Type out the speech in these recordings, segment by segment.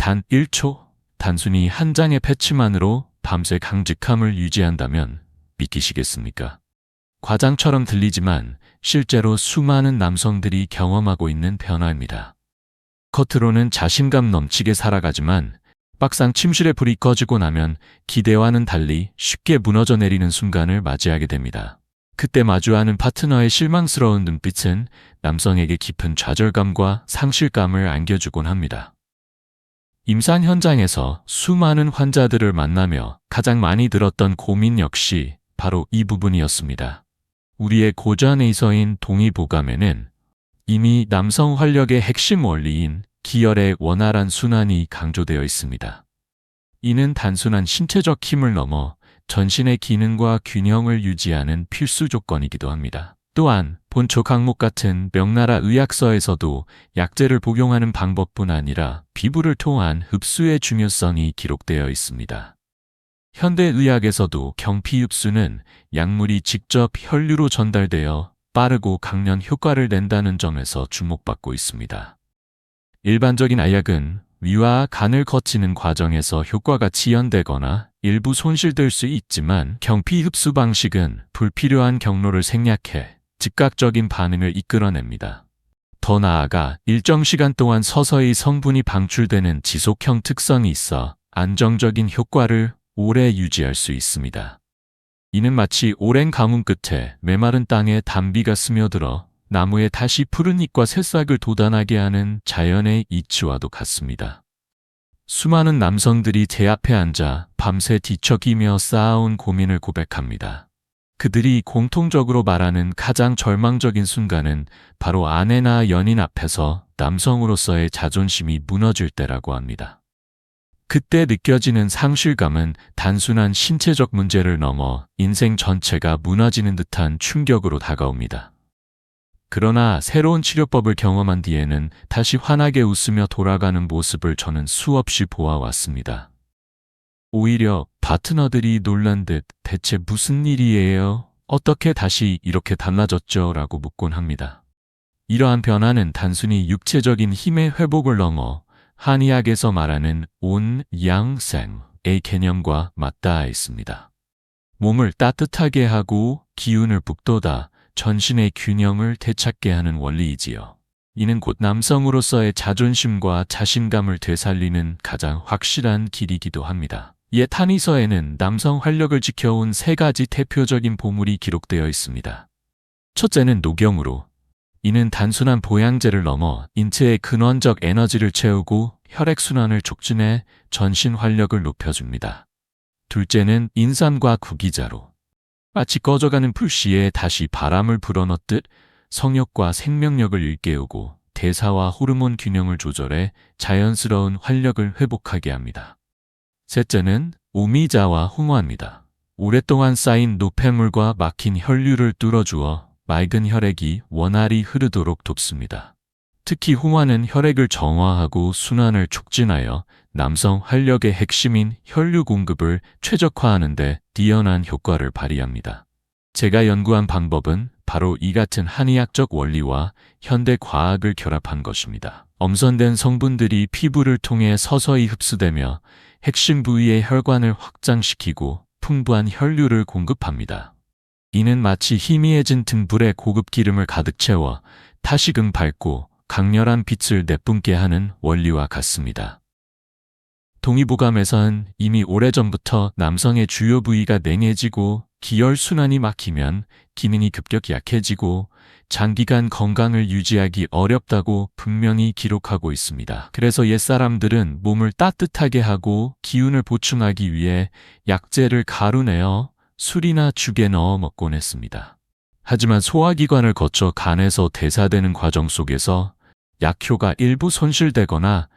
단 1초, 단순히 한 장의 패치만으로 밤새 강직함을 유지한다면 믿기시겠습니까? 과장처럼 들리지만 실제로 수많은 남성들이 경험하고 있는 변화입니다. 겉으로는 자신감 넘치게 살아가지만 막상 침실에 불이 꺼지고 나면 기대와는 달리 쉽게 무너져 내리는 순간을 맞이하게 됩니다. 그때 마주하는 파트너의 실망스러운 눈빛은 남성에게 깊은 좌절감과 상실감을 안겨주곤 합니다. 임상 현장에서 수많은 환자들을 만나며 가장 많이 들었던 고민 역시 바로 이 부분이었습니다. 우리의 고전의서인 동의보감에는 이미 남성 활력의 핵심 원리인 기혈의 원활한 순환이 강조되어 있습니다. 이는 단순한 신체적 힘을 넘어 전신의 기능과 균형을 유지하는 필수 조건이기도 합니다. 또한 본초 강목 같은 명나라 의학서에서도 약재를 복용하는 방법뿐 아니라 피부를 통한 흡수의 중요성이 기록되어 있습니다. 현대의학에서도 경피 흡수는 약물이 직접 혈류로 전달되어 빠르고 강렬 효과를 낸다는 점에서 주목받고 있습니다. 일반적인 알약은 위와 간을 거치는 과정에서 효과가 지연되거나 일부 손실될 수 있지만 경피 흡수 방식은 불필요한 경로를 생략해 즉각적인 반응을 이끌어냅니다. 더 나아가 일정 시간 동안 서서히 성분이 방출되는 지속형 특성이 있어 안정적인 효과를 오래 유지할 수 있습니다. 이는 마치 오랜 가뭄 끝에 메마른 땅에 단비가 스며들어 나무에 다시 푸른 잎과 새싹을 돋아나게 하는 자연의 이치와도 같습니다. 수많은 남성들이 제 앞에 앉아 밤새 뒤척이며 쌓아온 고민을 고백합니다. 그들이 공통적으로 말하는 가장 절망적인 순간은 바로 아내나 연인 앞에서 남성으로서의 자존심이 무너질 때라고 합니다. 그때 느껴지는 상실감은 단순한 신체적 문제를 넘어 인생 전체가 무너지는 듯한 충격으로 다가옵니다. 그러나 새로운 치료법을 경험한 뒤에는 다시 환하게 웃으며 돌아가는 모습을 저는 수없이 보아왔습니다. 오히려 파트너들이 놀란 듯 대체 무슨 일이에요? 어떻게 다시 이렇게 달라졌죠? 라고 묻곤 합니다. 이러한 변화는 단순히 육체적인 힘의 회복을 넘어 한의학에서 말하는 온양생의 개념과 맞닿아 있습니다. 몸을 따뜻하게 하고 기운을 북돋아 전신의 균형을 되찾게 하는 원리이지요. 이는 곧 남성으로서의 자존심과 자신감을 되살리는 가장 확실한 길이기도 합니다. 옛 한의서에는 남성 활력을 지켜온 3가지 대표적인 보물이 기록되어 있습니다. 첫째는 녹용으로. 이는 단순한 보양제를 넘어 인체의 근원적 에너지를 채우고 혈액순환을 촉진해 전신 활력을 높여줍니다. 둘째는 인삼과 구기자로. 마치 꺼져가는 불씨에 다시 바람을 불어넣듯 성욕과 생명력을 일깨우고 대사와 호르몬 균형을 조절해 자연스러운 활력을 회복하게 합니다. 셋째는 오미자와 홍화입니다. 오랫동안 쌓인 노폐물과 막힌 혈류를 뚫어주어 맑은 혈액이 원활히 흐르도록 돕습니다. 특히 홍화는 혈액을 정화하고 순환을 촉진하여 남성 활력의 핵심인 혈류 공급을 최적화하는 데 뛰어난 효과를 발휘합니다. 제가 연구한 방법은 바로 이 같은 한의학적 원리와 현대 과학을 결합한 것입니다. 엄선된 성분들이 피부를 통해 서서히 흡수되며 핵심 부위의 혈관을 확장시키고 풍부한 혈류를 공급합니다. 이는 마치 희미해진 등불에 고급 기름을 가득 채워 다시금 밝고 강렬한 빛을 내뿜게 하는 원리와 같습니다. 동의보감에선 이미 오래전부터 남성의 주요 부위가 냉해지고 기혈순환이 막히면 기능이 급격히 약해지고 장기간 건강을 유지하기 어렵다고 분명히 기록하고 있습니다. 그래서 옛사람들은 몸을 따뜻하게 하고 기운을 보충하기 위해 약재를 가루내어 술이나 죽에 넣어 먹곤 했습니다. 하지만 소화기관을 거쳐 간에서 대사되는 과정 속에서 약효가 일부 손실되거나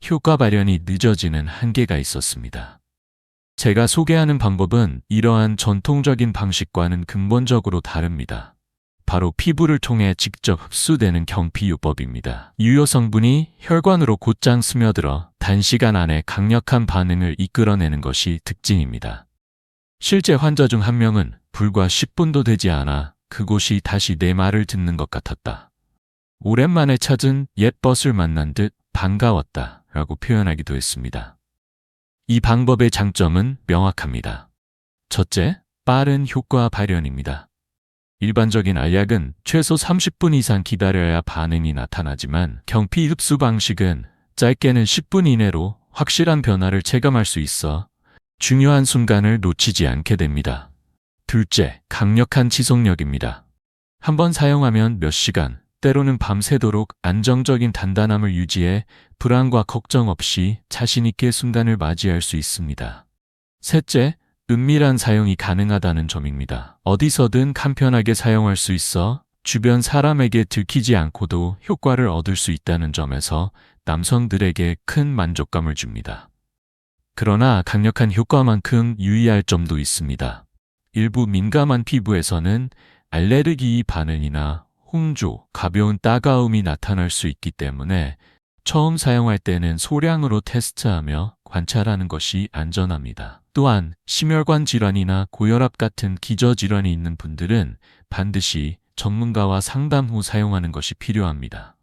효과 발현이 늦어지는 한계가 있었습니다. 제가 소개하는 방법은 이러한 전통적인 방식과는 근본적으로 다릅니다. 바로 피부를 통해 직접 흡수되는 경피요법입니다. 유효 성분이 혈관으로 곧장 스며들어 단시간 안에 강력한 반응을 이끌어내는 것이 특징입니다. 실제 환자 중 한 명은 불과 10분도 되지 않아 그곳이 다시 내 말을 듣는 것 같았다. 오랜만에 찾은 옛 벗을 만난 듯 반가웠다. 라고 표현하기도 했습니다. 이 방법의 장점은 명확합니다. 첫째, 빠른 효과 발현입니다. 일반적인 알약은 최소 30분 이상 기다려야 반응이 나타나지만 경피 흡수 방식은 짧게는 10분 이내로 확실한 변화를 체감할 수 있어 중요한 순간을 놓치지 않게 됩니다. 둘째, 강력한 지속력입니다. 한번 사용하면 몇 시간, 때로는 밤새도록 안정적인 단단함을 유지해 불안과 걱정 없이 자신 있게 순간을 맞이할 수 있습니다. 셋째, 은밀한 사용이 가능하다는 점입니다. 어디서든 간편하게 사용할 수 있어 주변 사람에게 들키지 않고도 효과를 얻을 수 있다는 점에서 남성들에게 큰 만족감을 줍니다. 그러나 강력한 효과만큼 유의할 점도 있습니다. 일부 민감한 피부에서는 알레르기 반응이나 홍조, 가벼운 따가움이 나타날 수 있기 때문에 처음 사용할 때는 소량으로 테스트하며 관찰하는 것이 안전합니다. 또한 심혈관 질환이나 고혈압 같은 기저질환이 있는 분들은 반드시 전문가와 상담 후 사용하는 것이 필요합니다.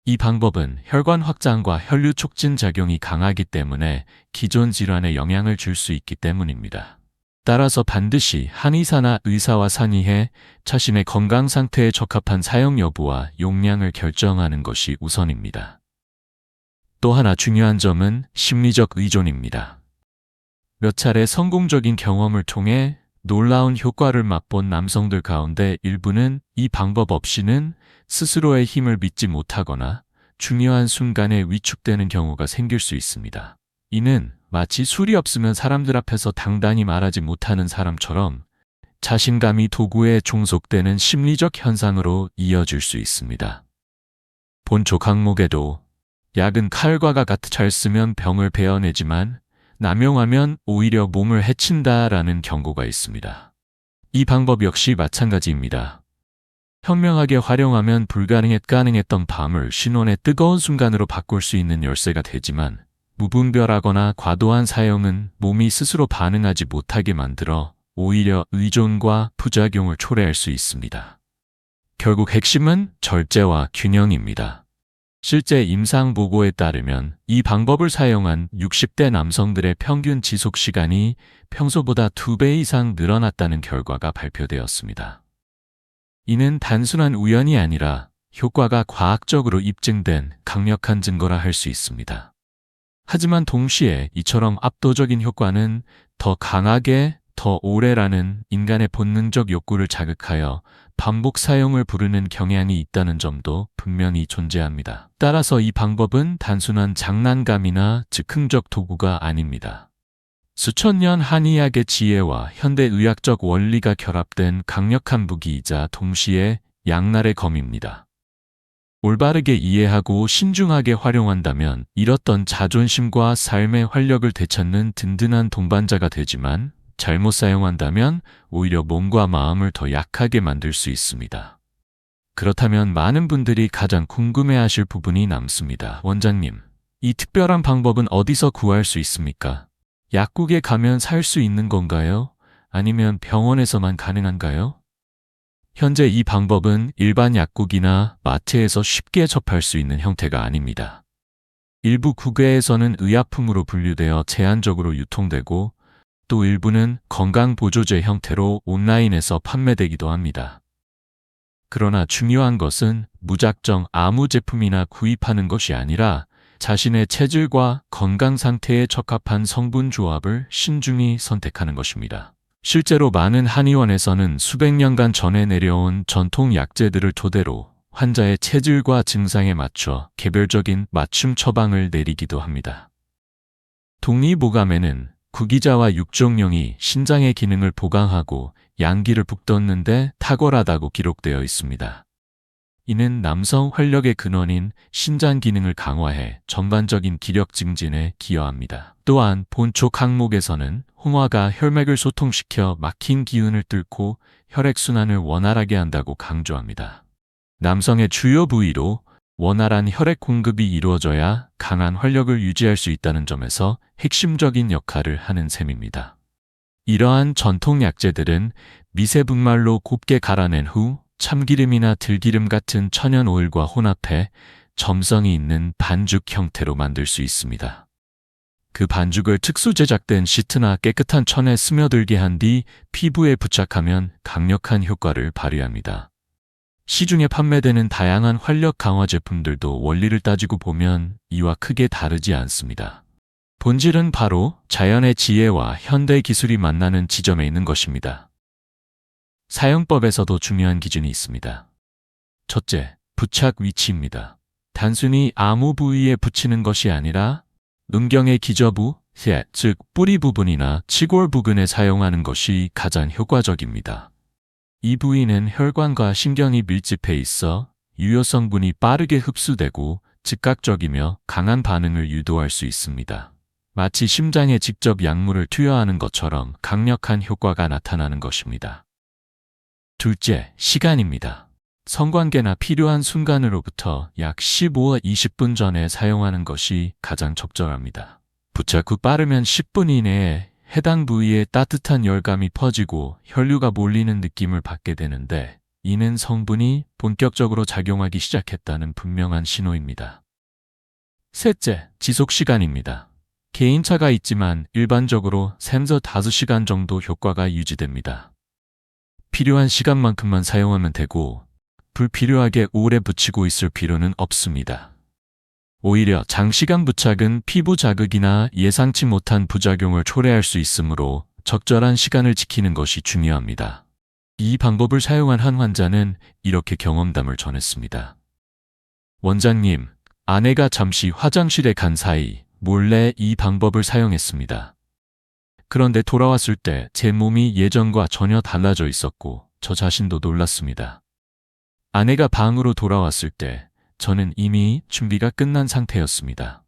이 방법은 혈관 확장과 혈류 촉진 작용이 강하기 때문에 기존 질환에 영향을 줄 수 있기 때문입니다. 따라서 반드시 한의사나 의사와 상의해 자신의 건강 상태에 적합한 사용 여부와 용량을 결정하는 것이 우선입니다. 또 하나 중요한 점은 심리적 의존입니다. 몇 차례 성공적인 경험을 통해 놀라운 효과를 맛본 남성들 가운데 일부는 이 방법 없이는 스스로의 힘을 믿지 못하거나 중요한 순간에 위축되는 경우가 생길 수 있습니다. 이는 마치 술이 없으면 사람들 앞에서 당당히 말하지 못하는 사람처럼 자신감이 도구에 종속되는 심리적 현상으로 이어질 수 있습니다. 본초 강목에도 약은 칼과 같이 잘 쓰면 병을 베어내지만 남용하면 오히려 몸을 해친다라는 경고가 있습니다. 이 방법 역시 마찬가지입니다. 현명하게 활용하면 가능했던 밤을 신혼의 뜨거운 순간으로 바꿀 수 있는 열쇠가 되지만 무분별하거나 과도한 사용은 몸이 스스로 반응하지 못하게 만들어 오히려 의존과 부작용을 초래할 수 있습니다. 결국 핵심은 절제와 균형입니다. 실제 임상 보고에 따르면 이 방법을 사용한 60대 남성들의 평균 지속 시간이 평소보다 2배 이상 늘어났다는 결과가 발표되었습니다. 이는 단순한 우연이 아니라 효과가 과학적으로 입증된 강력한 증거라 할 수 있습니다. 하지만 동시에 이처럼 압도적인 효과는 더 강하게, 더 오래라는 인간의 본능적 욕구를 자극하여 반복 사용을 부르는 경향이 있다는 점도 분명히 존재합니다. 따라서 이 방법은 단순한 장난감이나 즉흥적 도구가 아닙니다. 수천 년 한의학의 지혜와 현대의학적 원리가 결합된 강력한 무기이자 동시에 양날의 검입니다. 올바르게 이해하고 신중하게 활용한다면 잃었던 자존심과 삶의 활력을 되찾는 든든한 동반자가 되지만 잘못 사용한다면 오히려 몸과 마음을 더 약하게 만들 수 있습니다. 그렇다면 많은 분들이 가장 궁금해하실 부분이 남습니다. 원장님, 이 특별한 방법은 어디서 구할 수 있습니까? 약국에 가면 살 수 있는 건가요? 아니면 병원에서만 가능한가요? 현재 이 방법은 일반 약국이나 마트에서 쉽게 접할 수 있는 형태가 아닙니다. 일부 국외에서는 의약품으로 분류되어 제한적으로 유통되고 또 일부는 건강보조제 형태로 온라인에서 판매되기도 합니다. 그러나 중요한 것은 무작정 아무 제품이나 구입하는 것이 아니라 자신의 체질과 건강 상태에 적합한 성분 조합을 신중히 선택하는 것입니다. 실제로 많은 한의원에서는 수백 년간 전해 내려온 전통 약재들을 토대로 환자의 체질과 증상에 맞춰 개별적인 맞춤 처방을 내리기도 합니다. 독립오감에는 구기자와 육종용이 신장의 기능을 보강하고 양기를 북돋는데 탁월하다고 기록되어 있습니다. 이는 남성 활력의 근원인 신장 기능을 강화해 전반적인 기력 증진에 기여합니다. 또한 본촉 항목에서는 홍화가 혈맥을 소통시켜 막힌 기운을 뚫고 혈액순환을 원활하게 한다고 강조합니다. 남성의 주요 부위로 원활한 혈액 공급이 이루어져야 강한 활력을 유지할 수 있다는 점에서 핵심적인 역할을 하는 셈입니다. 이러한 전통 약재들은 미세분말로 곱게 갈아낸 후 참기름이나 들기름 같은 천연 오일과 혼합해 점성이 있는 반죽 형태로 만들 수 있습니다. 그 반죽을 특수 제작된 시트나 깨끗한 천에 스며들게 한 뒤 피부에 부착하면 강력한 효과를 발휘합니다. 시중에 판매되는 다양한 활력 강화 제품들도 원리를 따지고 보면 이와 크게 다르지 않습니다. 본질은 바로 자연의 지혜와 현대 기술이 만나는 지점에 있는 것입니다. 사용법에서도 중요한 기준이 있습니다. 첫째, 부착 위치입니다. 단순히 아무 부위에 붙이는 것이 아니라 눈경의 기저부, 즉 뿌리 부분이나 치골 부근에 사용하는 것이 가장 효과적입니다. 이 부위는 혈관과 신경이 밀집해 있어 유효 성분이 빠르게 흡수되고 즉각적이며 강한 반응을 유도할 수 있습니다. 마치 심장에 직접 약물을 투여하는 것처럼 강력한 효과가 나타나는 것입니다. 둘째, 시간입니다. 성관계나 필요한 순간으로부터 약 15-20분 전에 사용하는 것이 가장 적절합니다. 부착 후 빠르면 10분 이내에 해당 부위에 따뜻한 열감이 퍼지고 혈류가 몰리는 느낌을 받게 되는데 이는 성분이 본격적으로 작용하기 시작했다는 분명한 신호입니다. 셋째, 지속 시간입니다. 개인차가 있지만 일반적으로 3-5시간 정도 효과가 유지됩니다. 필요한 시간만큼만 사용하면 되고 불필요하게 오래 붙이고 있을 필요는 없습니다. 오히려 장시간 부착은 피부 자극이나 예상치 못한 부작용을 초래할 수 있으므로 적절한 시간을 지키는 것이 중요합니다. 이 방법을 사용한 한 환자는 이렇게 경험담을 전했습니다. 원장님, 아내가 잠시 화장실에 간 사이 몰래 이 방법을 사용했습니다. 그런데 돌아왔을 때 제 몸이 예전과 전혀 달라져 있었고 저 자신도 놀랐습니다. 아내가 방으로 돌아왔을 때 저는 이미 준비가 끝난 상태였습니다.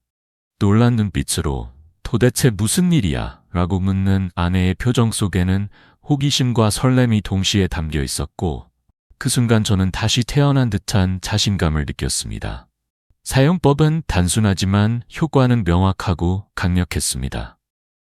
놀란 눈빛으로 도대체 무슨 일이야? 라고 묻는 아내의 표정 속에는 호기심과 설렘이 동시에 담겨 있었고 그 순간 저는 다시 태어난 듯한 자신감을 느꼈습니다. 사용법은 단순하지만 효과는 명확하고 강력했습니다.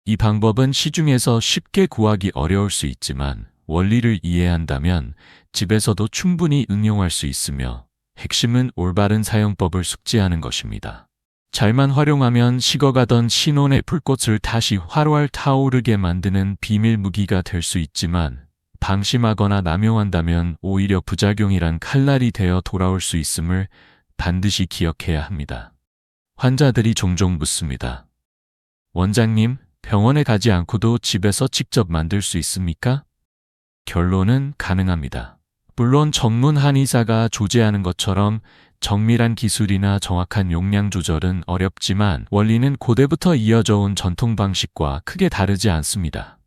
이 방법은 시중에서 쉽게 구하기 어려울 수 있지만 원리를 이해한다면 집에서도 충분히 응용할 수 있으며 핵심은 올바른 사용법을 숙지하는 것입니다. 잘만 활용하면 식어가던 신혼의 불꽃을 다시 활활 타오르게 만드는 비밀 무기가 될 수 있지만 방심하거나 남용한다면 오히려 부작용이란 칼날이 되어 돌아올 수 있음을 반드시 기억해야 합니다. 환자들이 종종 묻습니다. 원장님, 병원에 가지 않고도 집에서 직접 만들 수 있습니까? 결론은 가능합니다. 물론 전문 한의사가 조제하는 것처럼 정밀한 기술이나 정확한 용량 조절은 어렵지만 원리는 고대부터 이어져 온 전통 방식과 크게 다르지 않습니다.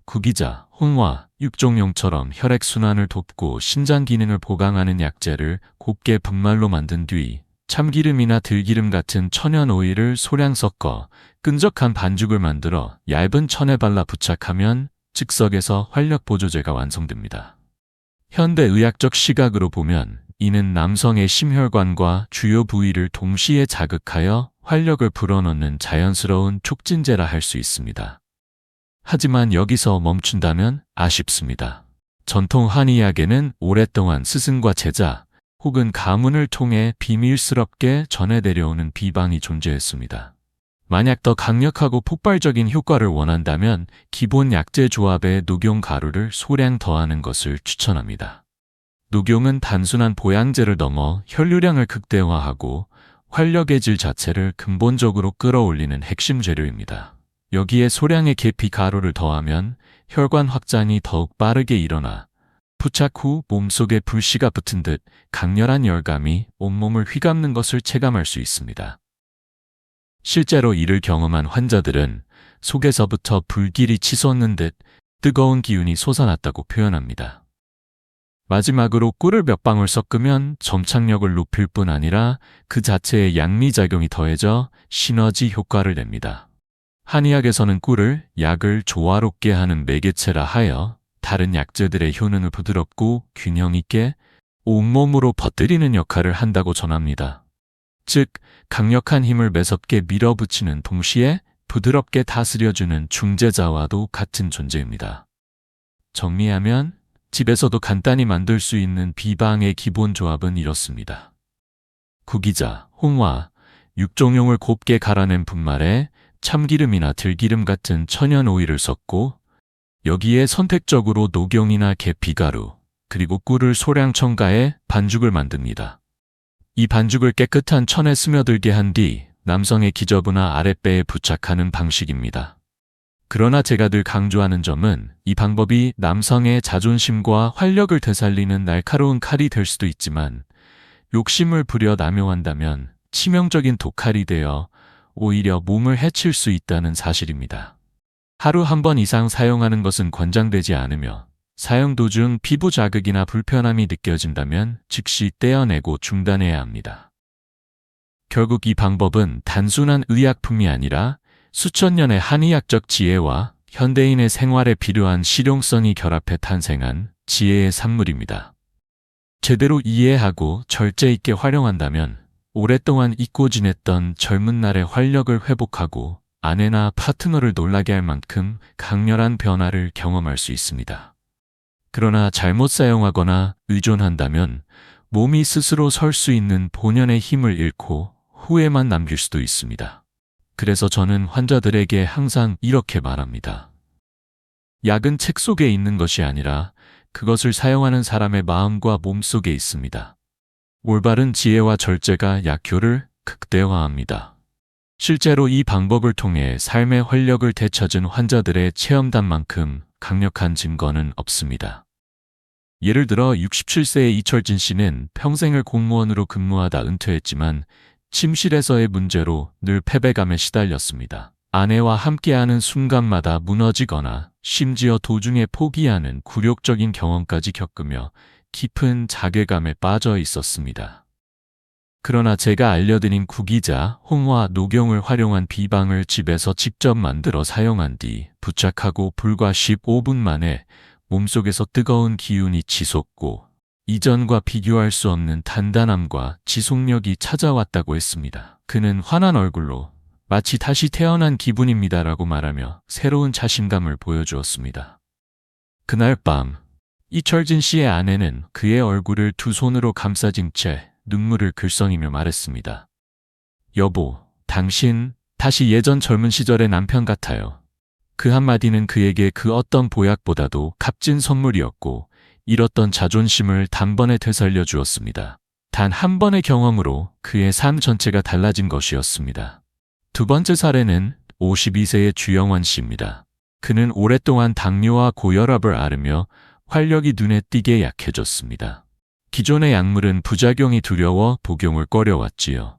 구기자, 홍화, 육종용처럼 혈액순환을 돕고 신장 기능을 보강하는 약재를 곱게 분말로 만든 뒤 참기름이나 들기름 같은 천연 오일을 소량 섞어 끈적한 반죽을 만들어 얇은 천에 발라 부착하면 즉석에서 활력 보조제가 완성됩니다. 현대 의학적 시각으로 보면 이는 남성의 심혈관과 주요 부위를 동시에 자극하여 활력을 불어넣는 자연스러운 촉진제라 할 수 있습니다. 하지만 여기서 멈춘다면 아쉽습니다. 전통 한의학에는 오랫동안 스승과 제자 혹은 가문을 통해 비밀스럽게 전해 내려오는 비방이 존재했습니다. 만약 더 강력하고 폭발적인 효과를 원한다면 기본 약재 조합에 녹용 가루를 소량 더하는 것을 추천합니다. 녹용은 단순한 보양제를 넘어 혈류량을 극대화하고 활력의 질 자체를 근본적으로 끌어올리는 핵심 재료입니다. 여기에 소량의 계피 가루를 더하면 혈관 확장이 더욱 빠르게 일어나 부착 후 몸속에 불씨가 붙은 듯 강렬한 열감이 온몸을 휘감는 것을 체감할 수 있습니다. 실제로 이를 경험한 환자들은 속에서부터 불길이 치솟는 듯 뜨거운 기운이 솟아났다고 표현합니다. 마지막으로 꿀을 몇 방울 섞으면 점착력을 높일 뿐 아니라 그 자체에 양리작용이 더해져 시너지 효과를 냅니다. 한의학에서는 꿀을 약을 조화롭게 하는 매개체라 하여 다른 약재들의 효능을 부드럽고 균형 있게 온몸으로 퍼뜨리는 역할을 한다고 전합니다. 즉, 강력한 힘을 매섭게 밀어붙이는 동시에 부드럽게 다스려주는 중재자와도 같은 존재입니다. 정리하면 집에서도 간단히 만들 수 있는 비방의 기본 조합은 이렇습니다. 구기자, 홍화, 육종용을 곱게 갈아낸 분말에 참기름이나 들기름 같은 천연 오일을 섞고 여기에 선택적으로 녹용이나 계피가루, 그리고 꿀을 소량 첨가해 반죽을 만듭니다. 이 반죽을 깨끗한 천에 스며들게 한 뒤 남성의 기저부나 아랫배에 부착하는 방식입니다. 그러나 제가 늘 강조하는 점은 이 방법이 남성의 자존심과 활력을 되살리는 날카로운 칼이 될 수도 있지만 욕심을 부려 남용한다면 치명적인 독칼이 되어 오히려 몸을 해칠 수 있다는 사실입니다. 하루 한 번 이상 사용하는 것은 권장되지 않으며 사용 도중 피부 자극이나 불편함이 느껴진다면 즉시 떼어내고 중단해야 합니다. 결국 이 방법은 단순한 의약품이 아니라 수천 년의 한의학적 지혜와 현대인의 생활에 필요한 실용성이 결합해 탄생한 지혜의 산물입니다. 제대로 이해하고 절제 있게 활용한다면 오랫동안 잊고 지냈던 젊은 날의 활력을 회복하고 아내나 파트너를 놀라게 할 만큼 강렬한 변화를 경험할 수 있습니다. 그러나 잘못 사용하거나 의존한다면 몸이 스스로 설 수 있는 본연의 힘을 잃고 후회만 남길 수도 있습니다. 그래서 저는 환자들에게 항상 이렇게 말합니다. 약은 책 속에 있는 것이 아니라 그것을 사용하는 사람의 마음과 몸 속에 있습니다. 올바른 지혜와 절제가 약효를 극대화합니다. 실제로 이 방법을 통해 삶의 활력을 되찾은 환자들의 체험담만큼 강력한 증거는 없습니다. 예를 들어 67세의 이철진 씨는 평생을 공무원으로 근무하다 은퇴했지만 침실에서의 문제로 늘 패배감에 시달렸습니다. 아내와 함께하는 순간마다 무너지거나 심지어 도중에 포기하는 굴욕적인 경험까지 겪으며 깊은 자괴감에 빠져 있었습니다. 그러나 제가 알려드린 구기자, 홍화, 녹용을 활용한 비방을 집에서 직접 만들어 사용한 뒤 부착하고 불과 15분 만에 몸속에서 뜨거운 기운이 치솟고 이전과 비교할 수 없는 단단함과 지속력이 찾아왔다고 했습니다. 그는 환한 얼굴로 마치 다시 태어난 기분입니다라고 말하며 새로운 자신감을 보여주었습니다. 그날 밤 이철진 씨의 아내는 그의 얼굴을 두 손으로 감싸진 채 눈물을 글썽이며 말했습니다. 여보, 당신 다시 예전 젊은 시절의 남편 같아요. 그 한마디는 그에게 그 어떤 보약보다도 값진 선물이었고 잃었던 자존심을 단번에 되살려 주었습니다. 단 한 번의 경험으로 그의 삶 전체가 달라진 것이었습니다. 두 번째 사례는 52세의 주영원 씨입니다. 그는 오랫동안 당뇨와 고혈압을 앓으며 활력이 눈에 띄게 약해졌습니다. 기존의 약물은 부작용이 두려워 복용을 꺼려왔지요.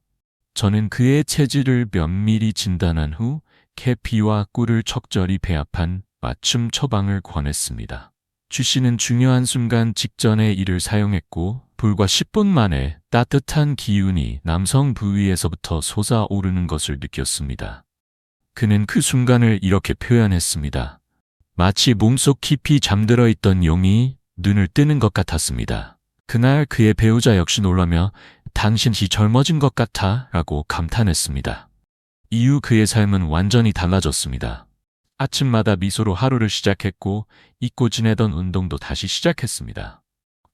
저는 그의 체질을 면밀히 진단한 후 계피와 꿀을 적절히 배합한 맞춤 처방을 권했습니다. 주 씨는 중요한 순간 직전에 이를 사용했고 불과 10분 만에 따뜻한 기운이 남성 부위에서부터 솟아오르는 것을 느꼈습니다. 그는 그 순간을 이렇게 표현했습니다. 마치 몸속 깊이 잠들어 있던 용이 눈을 뜨는 것 같았습니다. 그날 그의 배우자 역시 놀라며 당신이 젊어진 것 같아 라고 감탄했습니다. 이후 그의 삶은 완전히 달라졌습니다. 아침마다 미소로 하루를 시작했고 잊고 지내던 운동도 다시 시작했습니다.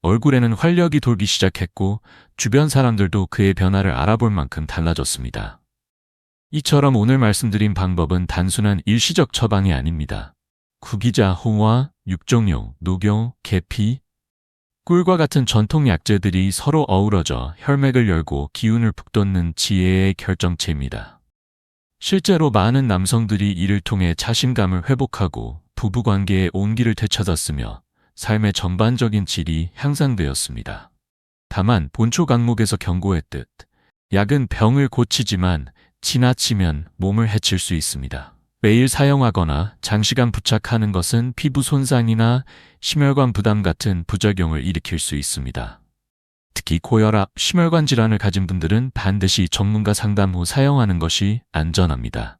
얼굴에는 활력이 돌기 시작했고 주변 사람들도 그의 변화를 알아볼 만큼 달라졌습니다. 이처럼 오늘 말씀드린 방법은 단순한 일시적 처방이 아닙니다. 구기자, 홍화, 육종용, 녹용, 계피, 꿀과 같은 전통 약재들이 서로 어우러져 혈맥을 열고 기운을 북돋는 지혜의 결정체입니다. 실제로 많은 남성들이 이를 통해 자신감을 회복하고 부부관계의 온기를 되찾았으며 삶의 전반적인 질이 향상되었습니다. 다만 본초 강목에서 경고했듯 약은 병을 고치지만 지나치면 몸을 해칠 수 있습니다. 매일 사용하거나 장시간 부착하는 것은 피부 손상이나 심혈관 부담 같은 부작용을 일으킬 수 있습니다. 특히 고혈압, 심혈관 질환을 가진 분들은 반드시 전문가 상담 후 사용하는 것이 안전합니다.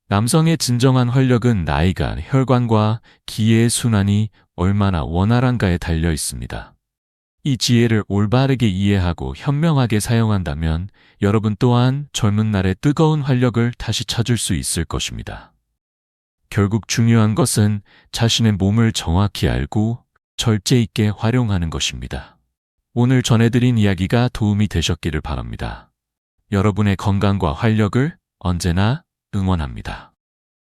남성의 진정한 활력은 나이가 혈관과 기의 순환이 얼마나 원활한가에 달려 있습니다. 이 지혜를 올바르게 이해하고 현명하게 사용한다면 여러분 또한 젊은 날의 뜨거운 활력을 다시 찾을 수 있을 것입니다. 결국 중요한 것은 자신의 몸을 정확히 알고 절제 있게 활용하는 것입니다. 오늘 전해드린 이야기가 도움이 되셨기를 바랍니다. 여러분의 건강과 활력을 언제나 응원합니다.